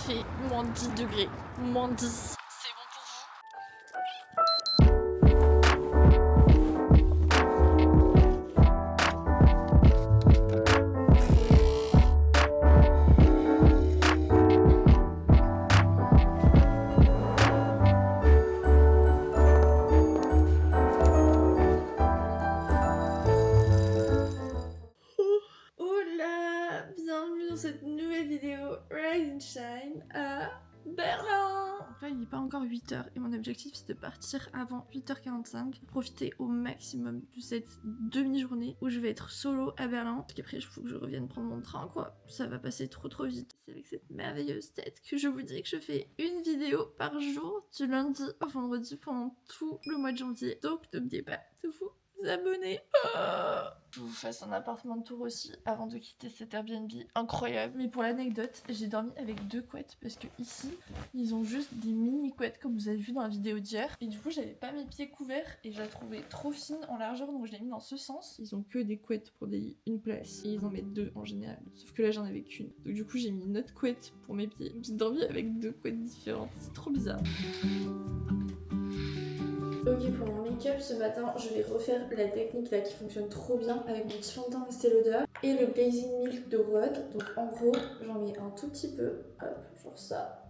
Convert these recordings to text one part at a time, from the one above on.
fait moins 10 degrés, moins 10. C'est bon pour vous? Hola, bienvenue dans cette nouvelle vidéo Rise and Shine à Berlin. Donc là il n'est pas encore 8h et mon objectif c'est de partir avant 8h45 pour profiter au maximum de cette demi-journée où je vais être solo à Berlin. Parce qu'après il faut que je revienne prendre mon train quoi, ça va passer trop vite. C'est avec cette merveilleuse tête que je vous dis que je fais une vidéo par jour du lundi au vendredi pendant tout le mois de janvier. Donc n'oubliez pas de vous abonner. Je vous fasse un appartement de tour aussi avant de quitter cet Airbnb incroyable. Mais pour l'anecdote, j'ai dormi avec 2 couettes parce que ici, ils ont juste des mini couettes comme vous avez vu dans la vidéo d'hier. Et du coup, j'avais pas mes pieds couverts et je la trouvais trop fine en largeur donc je l'ai mis dans ce sens. Ils ont que des couettes pour une place et ils en mettent 2 en général. Sauf que là, j'en avais qu'une. Donc du coup, j'ai mis une autre couette pour mes pieds. J'ai dormi avec 2 couettes différentes. C'est trop bizarre. Ok, pour mon make-up ce matin, je vais refaire la technique là qui fonctionne trop bien avec mon petit fond de teint Estée Lauder et le Glazing Milk de Rhode. Donc en gros, j'en mets un tout petit peu, hop, genre ça.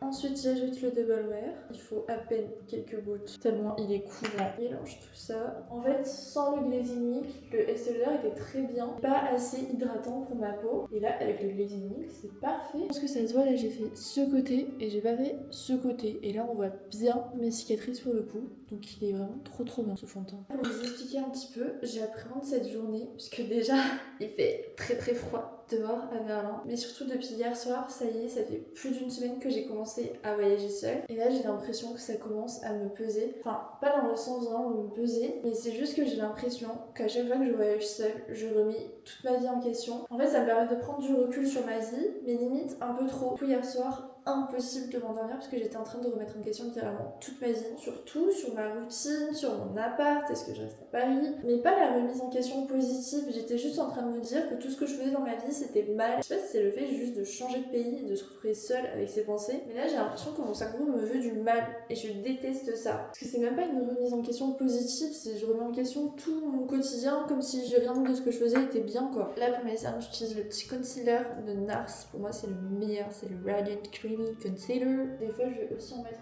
Ensuite, j'ajoute le Double Wear. Il faut à peine quelques gouttes, tellement il est courant. Mélange tout ça. En fait, sans le Glazing Milk, le Estée Lauder était très bien, pas assez hydratant pour ma peau. Et là, avec le Glazing Milk, c'est parfait. Je pense que ça se voit, là, j'ai fait ce côté et j'ai pas fait ce côté. Et là, on voit bien mes cicatrices pour le coup. Donc, il est vraiment trop bien ce fond de teint. Pour vous expliquer un petit peu, j'appréhende cette journée, puisque déjà, il fait très froid dehors à Berlin. Mais surtout, depuis hier soir, ça y est, ça fait plus d'une semaine que j'ai commencé à voyager seule. Et là, j'ai l'impression que ça commence à me peser. Enfin, pas dans le sens vraiment de me peser, mais c'est juste que j'ai l'impression qu'à chaque fois que je voyage seule, je remets toute ma vie en question. En fait, ça me permet de prendre du recul sur ma vie, mais limite un peu trop. Pour hier soir, impossible de m'endormir parce que j'étais en train de remettre en question littéralement toute ma vie, surtout sur ma routine, sur mon appart, est-ce que je reste à Paris, mais pas la remise en question positive, j'étais juste en train de me dire que tout ce que je faisais dans ma vie c'était mal. Je sais pas si c'est le fait juste de changer de pays, de se retrouver seule avec ses pensées, mais là j'ai l'impression que mon cerveau me veut du mal et je déteste ça. Parce que c'est même pas une remise en question positive, c'est je remets en question tout mon quotidien comme si rien de ce que je faisais était bien quoi. Là pour mes cernes j'utilise le petit concealer de NARS, pour moi c'est le meilleur, c'est le Radiant Creamy Concealer. Des fois je vais aussi en mettre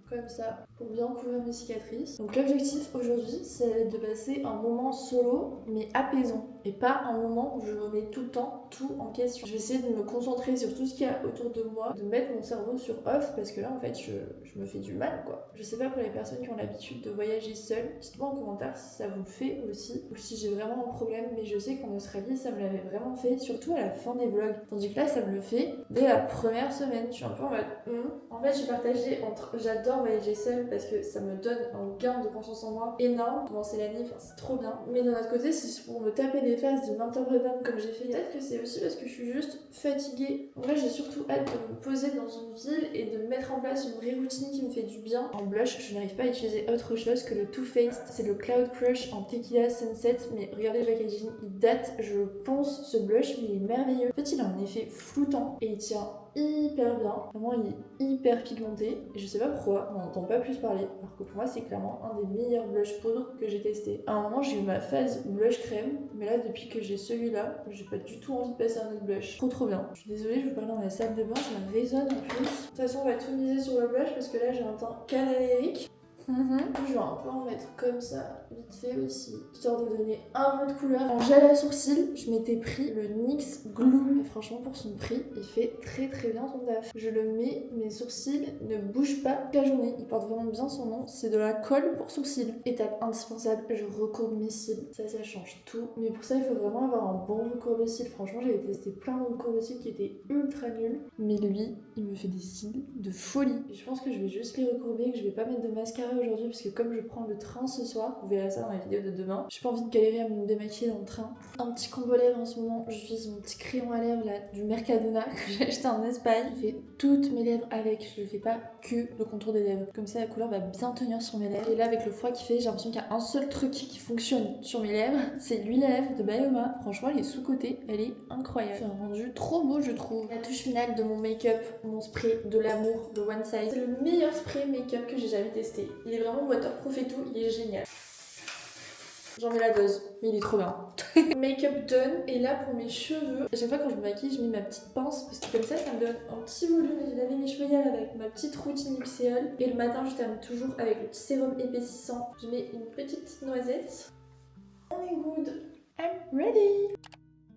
comme ça pour bien couvrir mes cicatrices. Donc l'objectif aujourd'hui c'est de passer un moment solo mais apaisant et pas un moment où je remets tout le temps tout en question. Je vais essayer de me concentrer sur tout ce qu'il y a autour de moi, de mettre mon cerveau sur off parce que là en fait je me fais du mal quoi. Je sais pas pour les personnes qui ont l'habitude de voyager seules, dites-moi en commentaire si ça vous le fait aussi ou si j'ai vraiment un problème, mais je sais qu'en Australie ça me l'avait vraiment fait, surtout à la fin des vlogs. Tandis que là ça me le fait dès la première semaine. Je suis un peu en mode En fait j'ai partagé entre j'adore voyager seule parce que ça me donne un gain de confiance en moi énorme. Commencer l'année, enfin c'est trop bien. Mais d'un autre côté, si c'est pour me taper des phases de m'interpréter comme j'ai fait, peut-être que c'est aussi parce que je suis juste fatiguée. Donc là j'ai surtout hâte de me poser dans une ville et de mettre en place une vraie routine qui me fait du bien. En blush, je n'arrive pas à utiliser autre chose que le Too Faced. C'est le Cloud Crush en Tequila Sunset, mais regardez le packaging, il date, je pense, ce blush, mais il est merveilleux. En fait il a un effet floutant et il tient hyper bien. Vraiment il est hyper pigmenté et je sais pas pourquoi on n'entend pas plus parler alors que pour moi c'est clairement un des meilleurs blush poudre que j'ai testé. À un moment j'ai eu ma phase blush crème, mais là depuis que j'ai celui-là j'ai pas du tout envie de passer à un autre blush. Trop bien. Je suis désolée, je vous parle dans la salle de bain, ça résonne en plus. De toute façon on va tout miser sur le blush parce que là j'ai un teint cadavérique. Je vais un peu en mettre comme ça, vite fait aussi, histoire de donner un peu de couleur. En gel à sourcils, je m'étais pris le NYX Gloom. Et franchement, pour son prix, il fait très bien son taf. Je le mets, mes sourcils ne bougent pas toute la journée. Il porte vraiment bien son nom. C'est de la colle pour sourcils. Étape indispensable, je recourbe mes cils. Ça change tout. Mais pour ça, il faut vraiment avoir un bon recourbe-cils. Franchement, j'avais testé plein de recourbe-cils qui étaient ultra nuls. Mais lui, il me fait des cils de folie. Et je pense que je vais juste les recourber, que je vais pas mettre de mascara préparée aujourd'hui parce que comme je prends le train ce soir, vous verrez ça dans la vidéo de demain, j'ai pas envie de galérer à me démaquiller dans le train. Un petit combo lèvres en ce moment, j'utilise mon petit crayon à lèvres là du Mercadona que j'ai acheté en Espagne. Je fais toutes mes lèvres avec, je fais pas que le contour des lèvres. Comme ça la couleur va bien tenir sur mes lèvres. Et là avec le froid qu'il fait, j'ai l'impression qu'il y a un seul truc qui fonctionne sur mes lèvres, c'est l'huile à lèvres de Bioma. Franchement elle est sous-cotée, elle est incroyable. C'est un rendu trop beau je trouve. La touche finale de mon make-up, mon spray de l'amour, le One Size. C'est le meilleur spray make-up que j'ai jamais testé. Il est vraiment waterproof et tout, il est génial. J'en mets la dose, mais il est trop bien. Make-up done, et là pour mes cheveux, à chaque fois quand je me maquille, je mets ma petite pince parce que comme ça me donne un petit volume. J'ai lavé mes cheveux hier avec ma petite routine luxéole. Et le matin, je termine toujours avec le petit sérum épaississant. Je mets une petite noisette. On est good. I'm ready.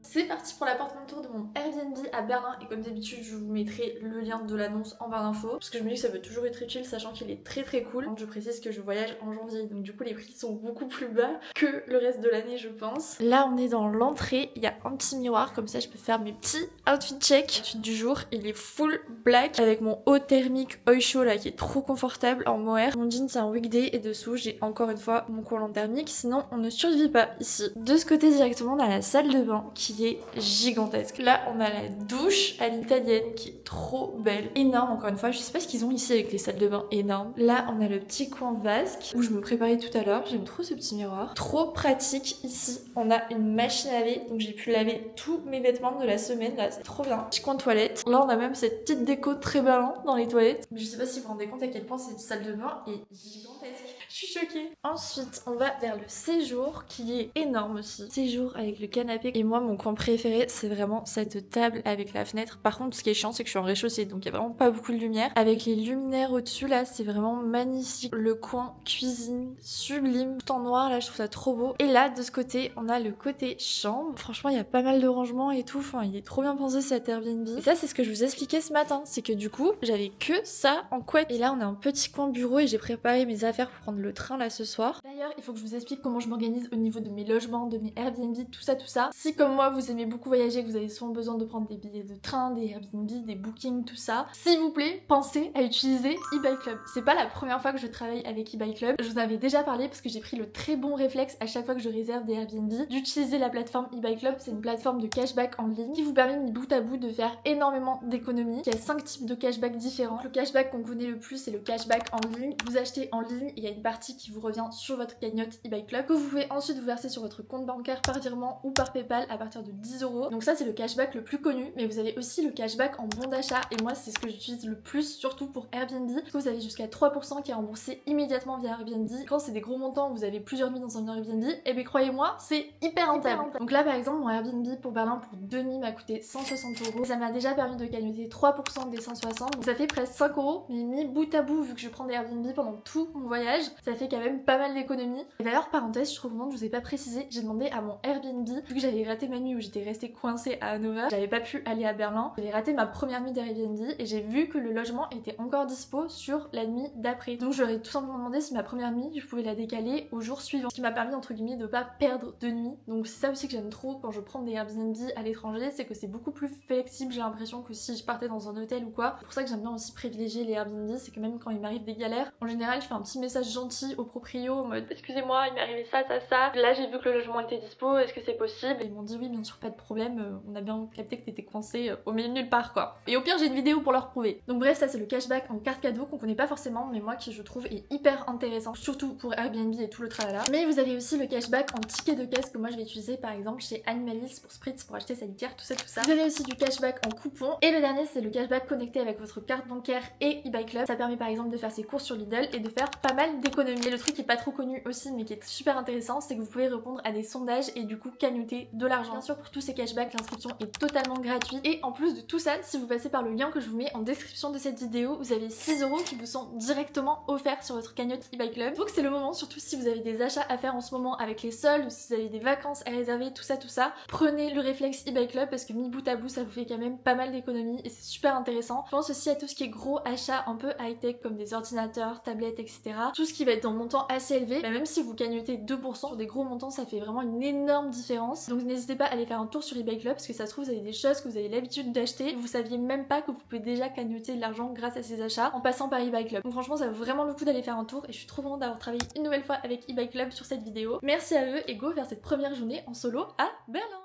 C'est parti pour l'appartement tour de mon Airbnb à Berlin et comme d'habitude je vous mettrai le lien de l'annonce en barre d'infos parce que je me dis que ça peut toujours être utile sachant qu'il est très cool. Donc je précise que je voyage en janvier donc du coup les prix sont beaucoup plus bas que le reste de l'année je pense. Là on est dans l'entrée, il y a un petit miroir comme ça je peux faire mes petits outfit check. L'outfit du jour il est full black avec mon haut thermique Oysho là qui est trop confortable en mohair. Mon jean c'est un weekday et dessous j'ai encore une fois mon collant thermique sinon on ne survit pas ici. De ce côté directement on a la salle de bain qui est gigantesque. Là on a la douche à l'italienne qui est trop belle, énorme encore une fois, je sais pas ce qu'ils ont ici avec les salles de bain énormes. Là on a le petit coin vasque où je me préparais tout à l'heure, j'aime trop ce petit miroir, trop pratique. Ici on a une machine à laver donc j'ai pu laver tous mes vêtements de la semaine, là c'est trop bien. Petit coin toilette, là on a même cette petite déco très ballon dans les toilettes. Je sais pas si vous vous rendez compte à quel point cette salle de bain est gigantesque. Je suis choquée. Ensuite, on va vers le séjour qui est énorme aussi. Séjour avec le canapé. Et moi, mon coin préféré, c'est vraiment cette table avec la fenêtre. Par contre, ce qui est chiant, c'est que je suis en rez-de-chaussée, donc il y a vraiment pas beaucoup de lumière. Avec les luminaires au-dessus, là, c'est vraiment magnifique. Le coin cuisine, sublime, tout en noir, là, je trouve ça trop beau. Et là, de ce côté, on a le côté chambre. Franchement, il y a pas mal de rangements et tout. Enfin, il est trop bien pensé cet Airbnb. Et ça, c'est ce que je vous expliquais ce matin. C'est que du coup, j'avais que ça en couette. Et là, on a un petit coin bureau et j'ai préparé mes affaires pour prendre le train là ce soir. D'ailleurs, il faut que je vous explique comment je m'organise au niveau de mes logements, de mes Airbnb, tout ça, tout ça. Si comme moi vous aimez beaucoup voyager, que vous avez souvent besoin de prendre des billets de train, des Airbnb, des bookings, tout ça, s'il vous plaît, pensez à utiliser eBay Club. C'est pas la première fois que je travaille avec eBay Club. Je vous en avais déjà parlé parce que j'ai pris le très bon réflexe à chaque fois que je réserve des Airbnb d'utiliser la plateforme eBay Club. C'est une plateforme de cashback en ligne qui vous permet mis bout à bout de faire énormément d'économies. Il y a 5 types de cashback différents. Le cashback qu'on connaît le plus, c'est le cashback en ligne. Vous achetez en ligne, il y a une partie qui vous revient sur votre cagnotte eBay Club que vous pouvez ensuite vous verser sur votre compte bancaire par virement ou par PayPal à partir de 10 €. Donc ça c'est le cashback le plus connu, mais vous avez aussi le cashback en bon d'achat et moi c'est ce que j'utilise le plus surtout pour Airbnb parce que vous avez jusqu'à 3% qui est remboursé immédiatement via Airbnb. Quand c'est des gros montants, vous avez plusieurs nuits dans un Airbnb, et bien croyez-moi c'est hyper rentable. Donc là par exemple mon Airbnb pour Berlin pour 2 nuits m'a coûté 160 €. Ça m'a déjà permis de cagnotter 3% des 160, donc ça fait presque 5 €, mais mis bout à bout vu que je prends des Airbnb pendant tout mon voyage, ça fait quand même pas mal d'économies. Et d'ailleurs parenthèse, je trouve que je vous ai pas précisé, j'ai demandé à mon Airbnb, vu que j'avais raté ma nuit où j'étais restée coincée à Hannover, j'avais pas pu aller à Berlin, j'avais raté ma première nuit d'Airbnb et j'ai vu que le logement était encore dispo sur la nuit d'après. Donc je leur ai tout simplement demandé si ma première nuit je pouvais la décaler au jour suivant, ce qui m'a permis entre guillemets de pas perdre de nuit. Donc c'est ça aussi que j'aime trop quand je prends des Airbnb à l'étranger, c'est que c'est beaucoup plus flexible, j'ai l'impression, que si je partais dans un hôtel ou quoi. C'est pour ça que j'aime bien aussi privilégier les Airbnb, c'est que même quand il m'arrive des galères, en général je fais un petit message gentil au proprio en mode excusez-moi il m'est arrivé ça, là j'ai vu que le logement était dispo, est-ce que c'est possible? Et ils m'ont dit oui bien sûr pas de problème, on a bien capté que t'étais coincé au milieu de nulle part quoi. Et au pire j'ai une vidéo pour leur prouver. Donc bref, ça c'est le cashback en carte cadeau qu'on connaît pas forcément mais moi qui je trouve est hyper intéressant, surtout pour Airbnb et tout le tralala. Mais vous avez aussi le cashback en ticket de caisse que moi je vais utiliser par exemple chez Animalis pour Spritz pour acheter sa litière, tout ça. Vous avez aussi du cashback en coupon et le dernier c'est le cashback connecté avec votre carte bancaire et eBay Club. Ça permet par exemple de faire ses courses sur Lidl et de faire pas mal d'économies. Et le truc qui est pas trop connu aussi mais qui est super intéressant, c'est que vous pouvez répondre à des sondages et du coup cagnoter de l'argent. Bien sûr pour tous ces cashbacks l'inscription est totalement gratuite et en plus de tout ça, si vous passez par le lien que je vous mets en description de cette vidéo, vous avez 6 € qui vous sont directement offerts sur votre cagnotte eBay Club. Donc c'est le moment, surtout si vous avez des achats à faire en ce moment avec les soldes ou si vous avez des vacances à réserver, tout ça, prenez le réflexe eBay Club parce que mis bout à bout ça vous fait quand même pas mal d'économies et c'est super intéressant. Je pense aussi à tout ce qui est gros achats un peu high-tech comme des ordinateurs, tablettes, etc. Tout ce qui va être dans un montant assez élevé, bah même si vous cagnotez 2% sur des gros montants, ça fait vraiment une énorme différence. Donc n'hésitez pas à aller faire un tour sur eBay Club parce que ça se trouve vous avez des choses que vous avez l'habitude d'acheter, vous saviez même pas que vous pouvez déjà cagnotter de l'argent grâce à ces achats en passant par eBay Club. Donc franchement ça vaut vraiment le coup d'aller faire un tour et je suis trop contente d'avoir travaillé une nouvelle fois avec eBay Club sur cette vidéo. Merci à eux et go vers cette première journée en solo à Berlin.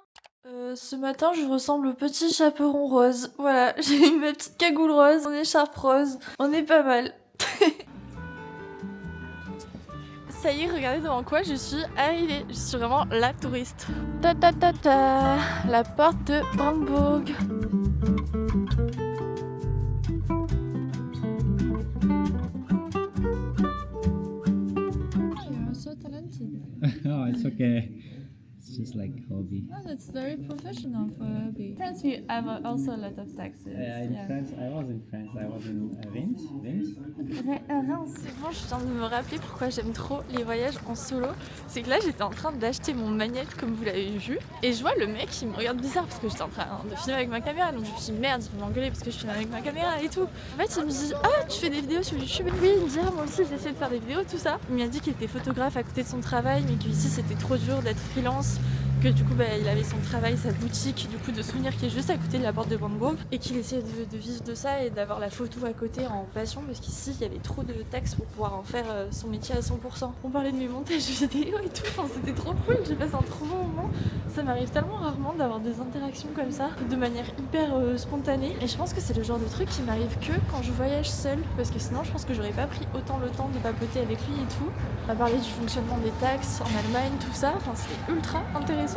Ce matin je ressemble au petit chaperon rose. Voilà, j'ai eu ma petite cagoule rose, mon écharpe rose, on est pas mal. Ça y est, regardez devant quoi je suis arrivée. Je suis vraiment la touriste. Ta ta ta ta, la porte de Brandebourg. You are so talented. Oh, it's okay. It's just like hobby. Oh, that's very professional for a hobby. France, we have also a lot of taxes. In France, I was in France. I was in Reims. C'est bon, je viens de me rappeler pourquoi j'aime trop les voyages en solo. C'est que là, j'étais en train d'acheter mon magnète comme vous l'avez vu. Et je vois le mec qui me regarde bizarre parce que j'étais en train de filmer avec ma caméra. Donc je me suis dit merde, il va m'engueuler parce que je filme avec ma caméra et tout. En fait, il me dit ah, tu fais des vidéos sur YouTube? Oui, il me dit ah, moi aussi j'essaie de faire des vidéos, tout ça. Il m'a dit qu'il était photographe à côté de son travail, mais qu'ici c'était trop dur d'être freelance. Que du coup il avait son travail, sa boutique du coup de souvenirs qui est juste à côté de la porte de Brandebourg et qu'il essayait de vivre de ça et d'avoir la photo à côté en passion parce qu'ici il y avait trop de taxes pour pouvoir en faire son métier à 100%. On parlait de mes montages vidéo et tout, enfin, c'était trop cool, j'ai passé un trop bon moment. Ça m'arrive tellement rarement d'avoir des interactions comme ça de manière hyper spontanée et je pense que c'est le genre de truc qui m'arrive que quand je voyage seule parce que sinon je pense que j'aurais pas pris autant le temps de papoter avec lui et tout. On a parlé du fonctionnement des taxes en Allemagne, tout ça, enfin c'était ultra intéressant.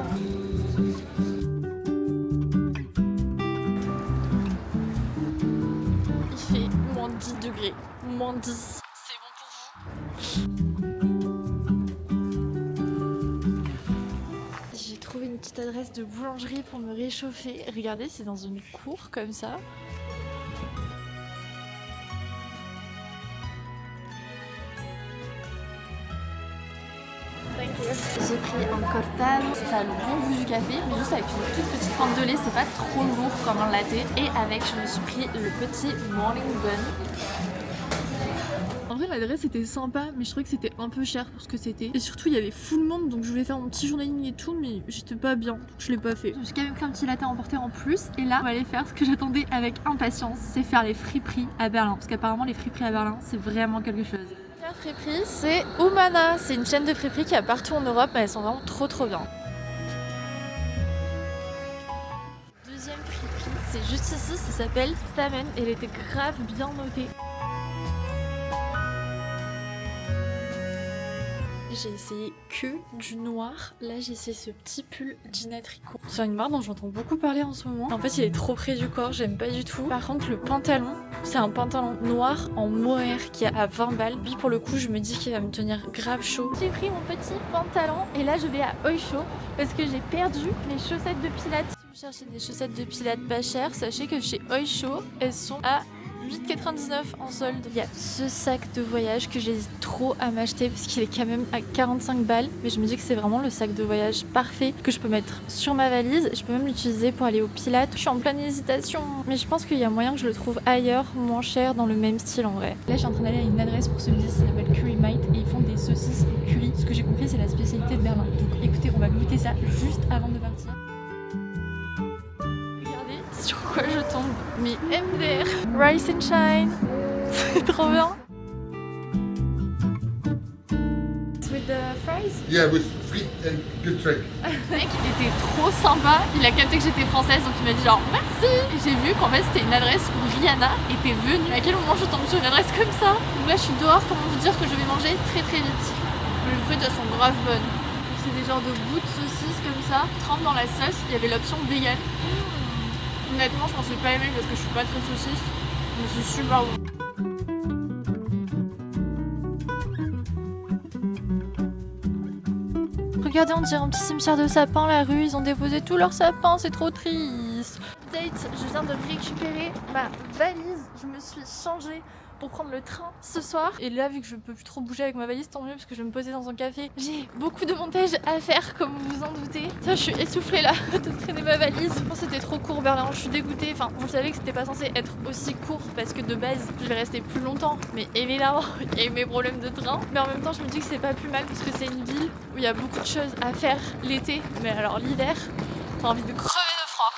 Il fait moins 10 degrés, moins 10, c'est bon pour vous. J'ai trouvé une petite adresse de boulangerie pour me réchauffer. Regardez, c'est dans une cour comme ça. J'ai pris un cortado, ça a le bon goût du café, mais juste avec une toute petite pente de lait, c'est pas trop lourd comme un latte. Et avec, je me suis pris le petit morning bun. En vrai, l'adresse était sympa, mais je trouvais que c'était un peu cher pour ce que c'était. Et surtout, il y avait full monde, donc je voulais faire mon petit journaling et tout, mais j'étais pas bien, donc je l'ai pas fait. Je me suis quand même pris un petit latte à emporter en plus, et là, on va aller faire ce que j'attendais avec impatience, c'est faire les friperies à Berlin. Parce qu'apparemment, les friperies à Berlin, c'est vraiment quelque chose. La friperie, c'est Humana. C'est une chaîne de friperies qui a partout en Europe, mais elles sont vraiment trop bien. Deuxième friperie, c'est juste ici, ça s'appelle Samen, et elle était grave bien notée. J'ai essayé que du noir. Là, j'ai essayé ce petit pull jean à tricot. C'est une marque dont j'entends beaucoup parler en ce moment. En fait, il est trop près du corps, j'aime pas du tout. Par contre, le pantalon, c'est un pantalon noir en mohair qui est à 20 balles. Lui, pour le coup, je me dis qu'il va me tenir grave chaud. J'ai pris mon petit pantalon et là, je vais à Oysho parce que j'ai perdu mes chaussettes de pilates. Si vous cherchez des chaussettes de pilates pas chères, sachez que chez Oysho, elles sont à 8,99 en solde. Il y a ce sac de voyage que j'hésite trop à m'acheter parce qu'il est quand même à 45 balles. Mais je me dis que c'est vraiment le sac de voyage parfait que je peux mettre sur ma valise. Je peux même l'utiliser pour aller au Pilates. Je suis en pleine hésitation, mais je pense qu'il y a moyen que je le trouve ailleurs, moins cher, dans le même style en vrai. Là, je suis en train d'aller à une adresse pour ce midi, ça s'appelle Curry Might et ils font des saucisses au curry. Ce que j'ai compris, c'est la spécialité de Berlin. Donc écoutez, on va goûter ça juste avant de partir. Sur quoi je tombe? Mais MDR Rice and Shine. C'est trop bien. With the fries? Yeah, with frites and good trick. Le mec, il était trop sympa. Il a capté que j'étais française, donc il m'a dit genre merci. Et j'ai vu qu'en fait c'était une adresse où Rihanna était venue. À quel moment je tombe sur une adresse comme ça? Donc là je suis dehors, comment vous dire que je vais manger très vite. Les frites elles sont grave bonnes. C'est des genres de bouts de saucisses comme ça. Trempe dans la sauce. Il y avait l'option vegan. Honnêtement, je pensais pas aimer parce que je suis pas très saucisse, mais c'est super bon. Regardez, on dirait un petit cimetière de sapins, la rue, ils ont déposé tous leurs sapins, c'est trop triste. Update, je viens de récupérer ma valise, je me suis changée pour prendre le train ce soir. Et là, vu que je peux plus trop bouger avec ma valise, tant mieux parce que je vais me poser dans un café. J'ai beaucoup de montage à faire, comme vous vous en doutez. Ça, je suis essoufflée là de traîner ma valise. Je pense que c'était trop court Berlin, je suis dégoûtée. Enfin, vous savez que c'était pas censé être aussi court parce que de base, je vais rester plus longtemps. Mais évidemment, il y a eu mes problèmes de train. Mais en même temps, je me dis que c'est pas plus mal parce que c'est une ville où il y a beaucoup de choses à faire l'été. Mais alors l'hiver, T'as envie de crever de froid.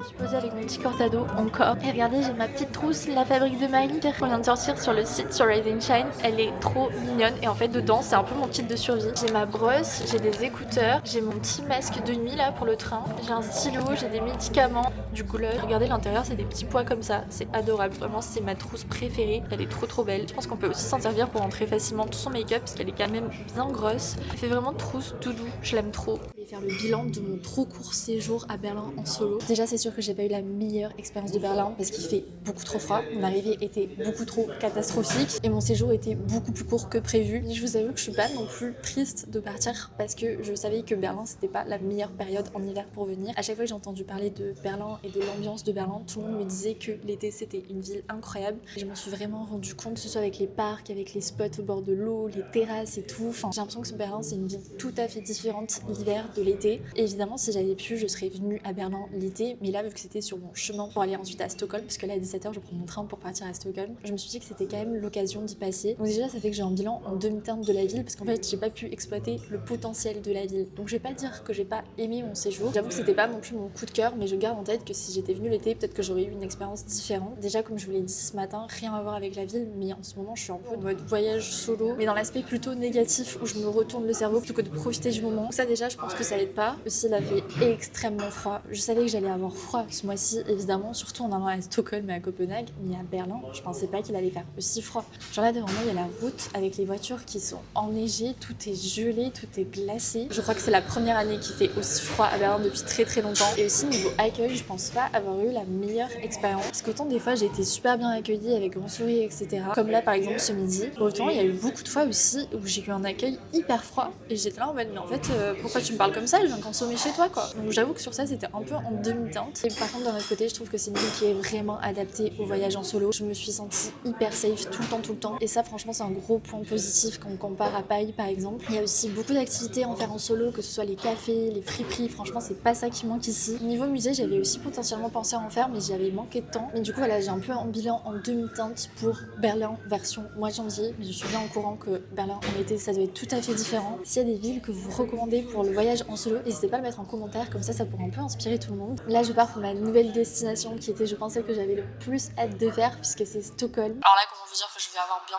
Je suis posée avec mon petit cortado encore. Et regardez, j'ai ma petite trousse, la fabrique de Miley, qu'on vient de sortir sur le site sur Rise and Shine. Elle est trop mignonne et en fait dedans c'est un peu mon kit de survie. J'ai ma brosse, j'ai des écouteurs, j'ai mon petit masque de nuit là pour le train, j'ai un stylo, j'ai des médicaments, du glue. Regardez l'intérieur, c'est des petits pois comme ça, c'est adorable. Vraiment c'est ma trousse préférée, elle est trop belle. Je pense qu'on peut aussi s'en servir pour rentrer facilement tout son make-up parce qu'elle est quand même bien grosse. Elle fait vraiment trousse doudou, je l'aime trop. Je vais faire le bilan de mon trop court séjour à Berlin en solo. Déjà c'est sûr que j'ai pas eu la meilleure expérience de Berlin parce qu'il fait beaucoup trop froid. Mon arrivée était beaucoup trop catastrophique et mon séjour était beaucoup plus court que prévu. Je vous avoue que je suis pas non plus triste de partir parce que je savais que Berlin c'était pas la meilleure période en hiver pour venir. À chaque fois que j'ai entendu parler de Berlin et de l'ambiance de Berlin, tout le monde me disait que l'été c'était une ville incroyable. Et je m'en suis vraiment rendu compte, que ce soit avec les parcs, avec les spots au bord de l'eau, les terrasses et tout. Enfin, j'ai l'impression que Berlin c'est une ville tout à fait différente l'hiver de l'été. Et évidemment si j'avais pu je serais venue à Berlin l'été, mais là vu que c'était sur mon chemin pour aller ensuite à Stockholm, parce que là à 17h je prends mon train pour partir à Stockholm, je me suis dit que c'était quand même l'occasion d'y passer. Donc déjà ça fait que j'ai un bilan en demi-teinte de la ville parce qu'en fait j'ai pas pu exploiter le potentiel de la ville. Donc je vais pas dire que j'ai pas aimé mon séjour, j'avoue que c'était pas non plus mon coup de cœur, mais je garde en tête que si j'étais venue l'été peut-être que j'aurais eu une expérience différente. Déjà comme je vous l'ai dit ce matin, rien à voir avec la ville, mais en ce moment je suis un peu en mode voyage solo, mais dans l'aspect plutôt négatif où je me retourne le cerveau plutôt que de profiter du moment. Donc ça déjà je pense que ça aide pas. Aussi il a fait extrêmement froid, je savais que j'allais avoir froid ce mois-ci évidemment, surtout en allant à Stockholm et à Copenhague, mais à Berlin je pensais pas qu'il allait faire aussi froid. Genre là devant moi il y a la route avec les voitures qui sont enneigées, tout est gelé, tout est glacé. Je crois que c'est la première année qui fait aussi froid à Berlin depuis très longtemps. Et aussi niveau accueil, je pense pas avoir eu la meilleure expérience. Parce qu'autant des fois j'ai été super bien accueillie avec grand sourire etc. Comme là par exemple ce midi. Autant il y a eu beaucoup de fois aussi où j'ai eu un accueil hyper froid et j'étais là en mode mais en fait pourquoi tu me parles comme ça, je viens consommer chez toi quoi. Donc j'avoue que sur ça c'était un peu en demi-teinte. Et par contre d'un autre côté je trouve que c'est une ville qui est vraiment adaptée au voyage en solo. Je me suis sentie hyper safe tout le temps. Et ça franchement c'est un gros point positif quand on compare à Paris par exemple. Il y a aussi beaucoup d'activités à en faire en solo, que ce soit les cafés, les friperies, franchement c'est pas ça qui manque ici. Niveau musée j'avais aussi potentiellement pensé à en faire mais j'y avais manqué de temps. Mais du coup voilà j'ai un peu un bilan en demi-teinte pour Berlin version mois de janvier. Mais je suis bien au courant que Berlin en été ça doit être tout à fait différent. S'il y a des villes que vous recommandez pour le voyage en solo, n'hésitez pas à le mettre en commentaire, comme ça pourrait un peu inspirer tout le monde. Là je pars pour ma nouvelle destination qui était je pensais que j'avais le plus hâte de faire puisque c'est Stockholm. Alors là comment vous dire que je vais avoir bien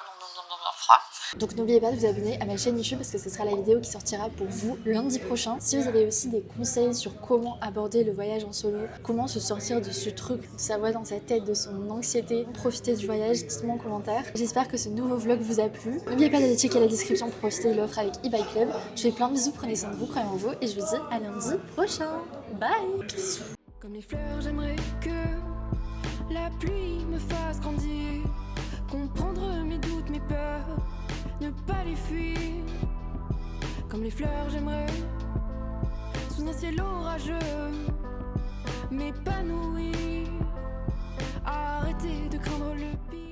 froid. Donc n'oubliez pas de vous abonner à ma chaîne YouTube parce que ce sera la vidéo qui sortira pour vous lundi prochain. Si vous avez aussi des conseils sur comment aborder le voyage en solo, comment se sortir de ce truc, de sa voix dans sa tête, de son anxiété, profiter du voyage, dites-moi en commentaire. J'espère que ce nouveau vlog vous a plu. N'oubliez pas d'aller checker la description pour profiter de l'offre avec eBay Club. Je fais plein de bisous, prenez soin de vous, croyez en vous et je vous dis à lundi prochain. Bye. Comme les fleurs, j'aimerais que la pluie me fasse grandir, comprendre mes doutes, mes peurs, ne pas les fuir. Comme les fleurs, j'aimerais sous un ciel orageux m'épanouir, arrêter de craindre le pire.